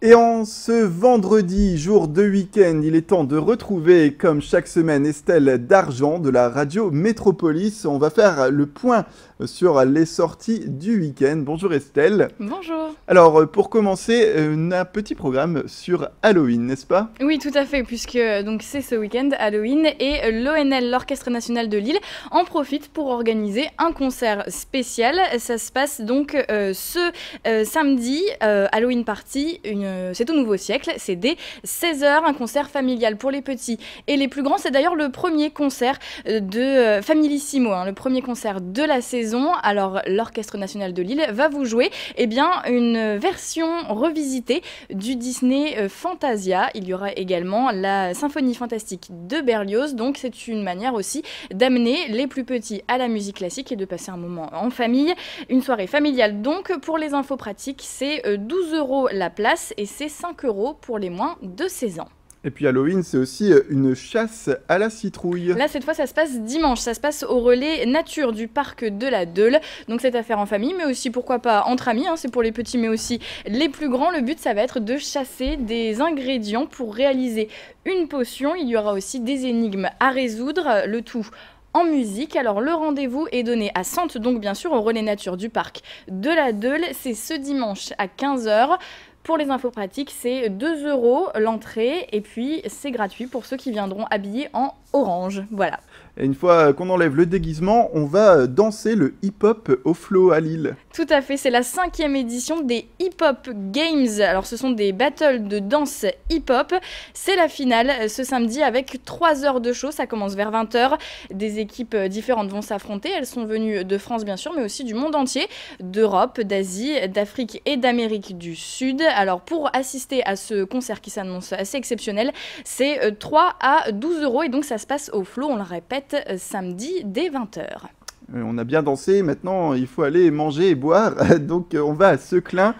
Et en ce vendredi, jour de week-end, il est temps de retrouver, comme chaque semaine, Estelle Dargent de la radio Métropolis. On va faire le point sur les sorties du week-end. Bonjour Estelle. Bonjour. Alors, pour commencer, un petit programme sur Halloween, n'est-ce pas? Oui, tout à fait, puisque donc c'est ce week-end Halloween et l'ONL, l'Orchestre National de Lille, en profite pour organiser un concert spécial. Ça se passe donc ce samedi, Halloween Party, c'est au nouveau siècle, c'est dès 16h, un concert familial pour les petits et les plus grands. C'est d'ailleurs le premier concert de Familissimo, le premier concert de la saison. Alors l'Orchestre National de Lille va vous jouer une version revisitée du Disney Fantasia. Il y aura également la Symphonie fantastique de Berlioz, donc c'est une manière aussi d'amener les plus petits à la musique classique et de passer un moment en famille, une soirée familiale. Donc pour les infos pratiques, c'est 12 € la place et c'est 5 € pour les moins de 16 ans. Et puis Halloween, c'est aussi une chasse à la citrouille. Là, cette fois, ça se passe dimanche. Ça se passe au relais nature du parc de la Deule. Donc, c'est à faire en famille, mais aussi, pourquoi pas, entre amis. C'est pour les petits, mais aussi les plus grands. Le but, ça va être de chasser des ingrédients pour réaliser une potion. Il y aura aussi des énigmes à résoudre, le tout en musique. Alors, le rendez-vous est donné à Sante, donc bien sûr, au relais nature du parc de la Deule. C'est ce dimanche à 15h. Pour les infos pratiques, c'est 2 € l'entrée et puis c'est gratuit pour ceux qui viendront habillés en orange. Voilà. Et une fois qu'on enlève le déguisement, on va danser le hip-hop au flow à Lille. Tout à fait, c'est la 5e édition des Hip Hop Games. Alors ce sont des battles de danse hip-hop. C'est la finale ce samedi avec 3 heures de show. Ça commence vers 20h. Des équipes différentes vont s'affronter. Elles sont venues de France bien sûr, mais aussi du monde entier, d'Europe, d'Asie, d'Afrique et d'Amérique du Sud. Alors pour assister à ce concert qui s'annonce assez exceptionnel, c'est 3 à 12 € et donc ça se passe au flow, on le répète, samedi dès 20h. On a bien dansé, maintenant il faut aller manger et boire, donc on va à Seclin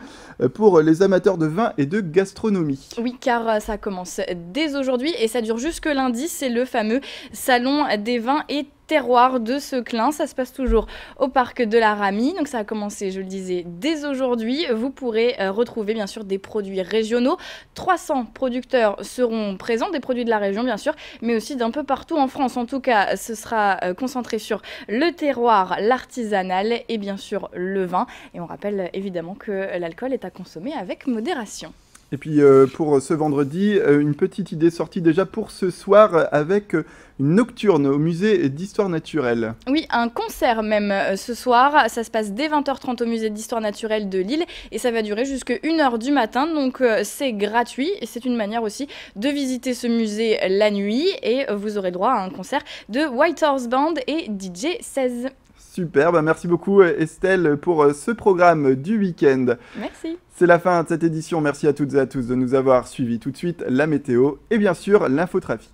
pour les amateurs de vin et de gastronomie. Oui, car ça commence dès aujourd'hui et ça dure jusque lundi, c'est le fameux salon des vins et terroirs de Seclin. Ça se passe toujours au parc de la Ramie. Donc ça a commencé, je le disais, dès aujourd'hui. Vous pourrez retrouver bien sûr des produits régionaux. 300 producteurs seront présents, des produits de la région bien sûr, mais aussi d'un peu partout en France. En tout cas, ce sera concentré sur le terroir, l'artisanal et bien sûr le vin. Et on rappelle évidemment que l'alcool est à consommer avec modération. Et puis pour ce vendredi, une petite idée sortie déjà pour ce soir avec une nocturne au musée d'histoire naturelle. Oui, un concert même ce soir. Ça se passe dès 20h30 au musée d'histoire naturelle de Lille et ça va durer jusqu'à 1h du matin. Donc c'est gratuit et c'est une manière aussi de visiter ce musée la nuit et vous aurez droit à un concert de White Horse Band et DJ 16. Super, merci beaucoup Estelle pour ce programme du week-end. Merci. C'est la fin de cette édition. Merci à toutes et à tous de nous avoir suivis. Tout de suite, la météo et bien sûr l'infotrafic.